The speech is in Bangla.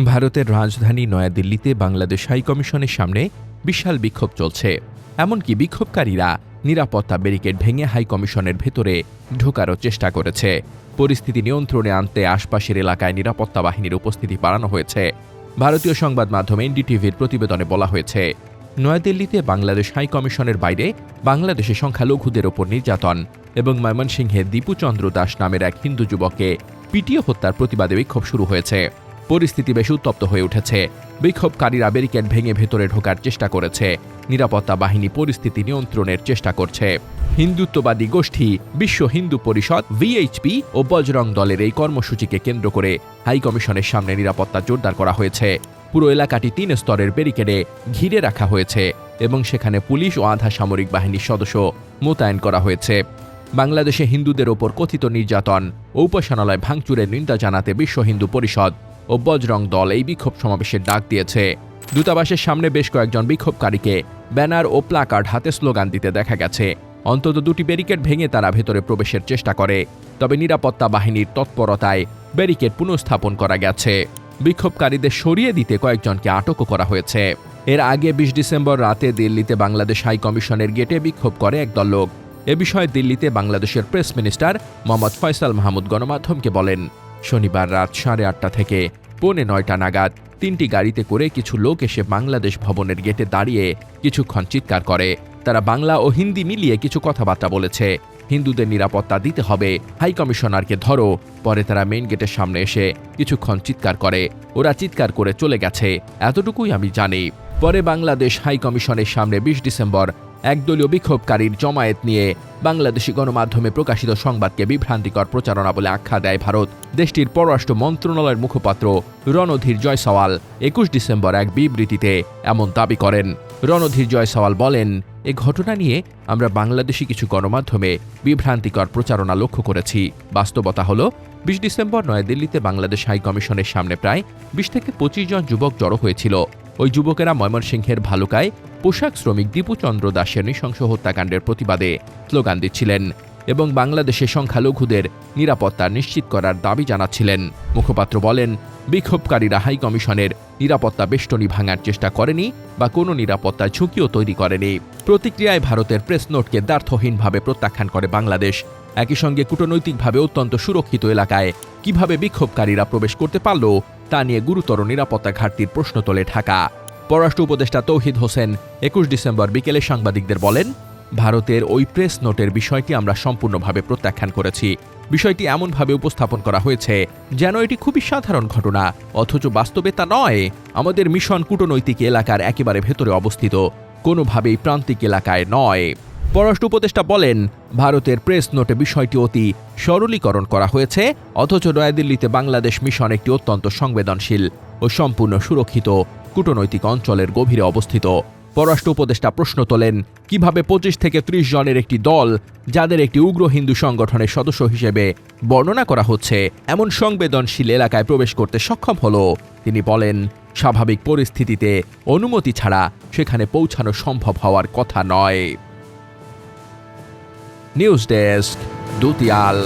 ভারতের রাজধানী নয়াদিল্লিতে বাংলাদেশ হাইকমিশনের সামনে বিশাল বিক্ষোভ চলছে। এমনকি বিক্ষোভকারীরা নিরাপত্তা ব্যারিকেড ভেঙে হাইকমিশনের ভেতরে ঢোকারও চেষ্টা করেছে। পরিস্থিতি নিয়ন্ত্রণে আনতে আশপাশের এলাকায় নিরাপত্তা বাহিনীর উপস্থিতি বাড়ানো হয়েছে। ভারতীয় সংবাদ মাধ্যম এনডিটিভির প্রতিবেদনে বলা হয়েছে, নয়াদিল্লিতে বাংলাদেশ হাইকমিশনের বাইরে বাংলাদেশে সংখ্যালঘুদের ওপর নির্যাতন এবং ময়মনসিংহে দীপুচন্দ্র দাস নামের এক হিন্দু যুবককে পিটিয়ে হত্যার প্রতিবাদে বিক্ষোভ শুরু হয়েছে। পরিস্থিতি বেশ উত্তপ্ত হয়ে উঠেছে। বিক্ষোভকারীরা ব্যারিকেড ভেঙে ভেতরে ঢোকার চেষ্টা করেছে। নিরাপত্তা বাহিনী পরিস্থিতি নিয়ন্ত্রণের চেষ্টা করছে। হিন্দুত্ববাদী গোষ্ঠী বিশ্ব হিন্দু পরিষদ ভিএইচপি ও বজরং দলের এই কর্মসূচিকে কেন্দ্র করে হাইকমিশনের সামনে নিরাপত্তা জোরদার করা হয়েছে। পুরো এলাকাটি 3 স্তরের ব্যারিকেডে ঘিরে রাখা হয়েছে এবং সেখানে পুলিশ ও আধা সামরিক বাহিনীর সদস্য মোতায়েন করা হয়েছে। বাংলাদেশে হিন্দুদের ওপর কথিত নির্যাতন ও উপাসনালয় ভাঙচুরের নিন্দা জানাতে বিশ্ব হিন্দু পরিষদ ও বজরং দল এই বিক্ষোভ সমাবেশের ডাক দিয়েছে। দূতাবাসের সামনে বেশ কয়েকজন বিক্ষোভকারীকে ব্যানার ও প্লাকার্ড হাতে স্লোগান দিতে দেখা গেছে। অন্তত 2টি ব্যারিকেড ভেঙে তারা ভেতরে প্রবেশের চেষ্টা করে, তবে নিরাপত্তা বাহিনীর তৎপরতায় ব্যারিকেড পুনঃস্থাপন করা গেছে। বিক্ষোভকারীদের সরিয়ে দিতে কয়েকজনকে আটকও করা হয়েছে। এর আগে 20 ডিসেম্বর রাতে দিল্লিতে বাংলাদেশ হাইকমিশনের গেটে বিক্ষোভ করে একদল লোক। এ বিষয়ে দিল্লিতে বাংলাদেশের প্রেস মিনিস্টার মোহাম্মদ ফয়সাল মাহমুদ গণমাধ্যমকে বলেন, শনিবার রাত 8:30 থেকে 8:45 নাগাদ 3টি গাড়িতে করে কিছু লোক এসে বাংলাদেশ ভবনের গেটে দাঁড়িয়ে কিছুক্ষণ চিৎকার করে। তারা বাংলা ও হিন্দি মিলিয়ে কিছু কথাবার্তা বলেছে। হিন্দুদের নিরাপত্তা দিতে হবে, হাইকমিশনারকে ধরো। পরে তারা মেইন গেটের সামনে এসে কিছুক্ষণ চিৎকার করে। ওরা চিৎকার করে চলে গেছে, এতটুকুই আমি জানি। পরে বাংলাদেশ হাইকমিশনের সামনে 20 ডিসেম্বর একদলীয় বিক্ষোভকারীর জমায়েত নিয়ে বাংলাদেশি গণমাধ্যমে প্রকাশিত সংবাদকে বিভ্রান্তিকর প্রচারণা বলে আখ্যা দেয় ভারত। দেশটির পররাষ্ট্র মন্ত্রণালয়ের মুখপাত্র রণধীর জয়সওয়াল 21 ডিসেম্বর এক বিবৃতিতে এমন দাবি করেন। রণধীর জয়সওয়াল বলেন, এ ঘটনা নিয়ে আমরা বাংলাদেশি কিছু গণমাধ্যমে বিভ্রান্তিকর প্রচারণা লক্ষ্য করেছি। বাস্তবতা হল 20 ডিসেম্বর নয়াদিল্লিতে বাংলাদেশ হাইকমিশনের সামনে প্রায় 20 থেকে 25 জন যুবক জড়ো হয়েছিল। ওই যুবকেরা ময়মনসিংহের ভালুকায় পোশাক শ্রমিক দীপুচন্দ্র দাসের নৃশংস হত্যাকাণ্ডের প্রতিবাদে স্লোগান দিচ্ছিলেন এবং বাংলাদেশের সংখ্যালঘুদের নিরাপত্তা নিশ্চিত করার দাবি জানাচ্ছিলেন। মুখপাত্র বলেন, বিক্ষোভকারীরা হাইকমিশনের নিরাপত্তা বেষ্টনী ভাঙার চেষ্টা করেনি বা কোনো নিরাপত্তা ঝুঁকিও তৈরি করেনি। প্রতিক্রিয়ায় ভারতের প্রেস নোটকে দ্ব্যর্থহীনভাবে প্রত্যাখ্যান করে বাংলাদেশ। একই সঙ্গে কূটনৈতিকভাবে অত্যন্ত সুরক্ষিত এলাকায় কিভাবে বিক্ষোভকারীরা প্রবেশ করতে পারল তা নিয়ে গুরুতর নিরাপত্তা ঘাটতির প্রশ্ন তোলে ঢাকা। পররাষ্ট্র উপদেষ্টা তৌহিদ হোসেন 21 ডিসেম্বর বিকেলে সাংবাদিকদের বলেন, ভারতের ওই প্রেস নোটের বিষয়টি আমরা সম্পূর্ণভাবে প্রত্যাখ্যান করেছি। বিষয়টি এমনভাবে উপস্থাপন করা হয়েছে যেন এটি খুবই সাধারণ ঘটনা, অথচ বাস্তবে তা নয়। আমাদের মিশন কূটনৈতিক এলাকার একেবারে ভেতরে অবস্থিত, কোনোভাবেই প্রান্তিক এলাকায় নয়। পররাষ্ট্র উপদেষ্টা বলেন, ভারতের প্রেস নোটে বিষয়টি অতি সরলীকরণ করা হয়েছে, অথচ নয়াদিল্লিতে বাংলাদেশ মিশন একটি অত্যন্ত সংবেদনশীল ও সম্পূর্ণ সুরক্ষিত কূটনৈতিক অঞ্চলের গভীরে অবস্থিত। পররাষ্ট্র উপদেষ্টা প্রশ্ন তোলেন, কিভাবে 25 থেকে 30 জনের একটি দল, যাদের একটি উগ্র হিন্দু সংগঠনের সদস্য হিসেবে বর্ণনা করা হচ্ছে, এমন সংবেদনশীল এলাকায় প্রবেশ করতে সক্ষম হলো। তিনি বলেন, স্বাভাবিক পরিস্থিতিতে অনুমতি ছাড়া সেখানে পৌঁছানো সম্ভব হওয়ার কথা নয়। News desk, দুতিয়াল।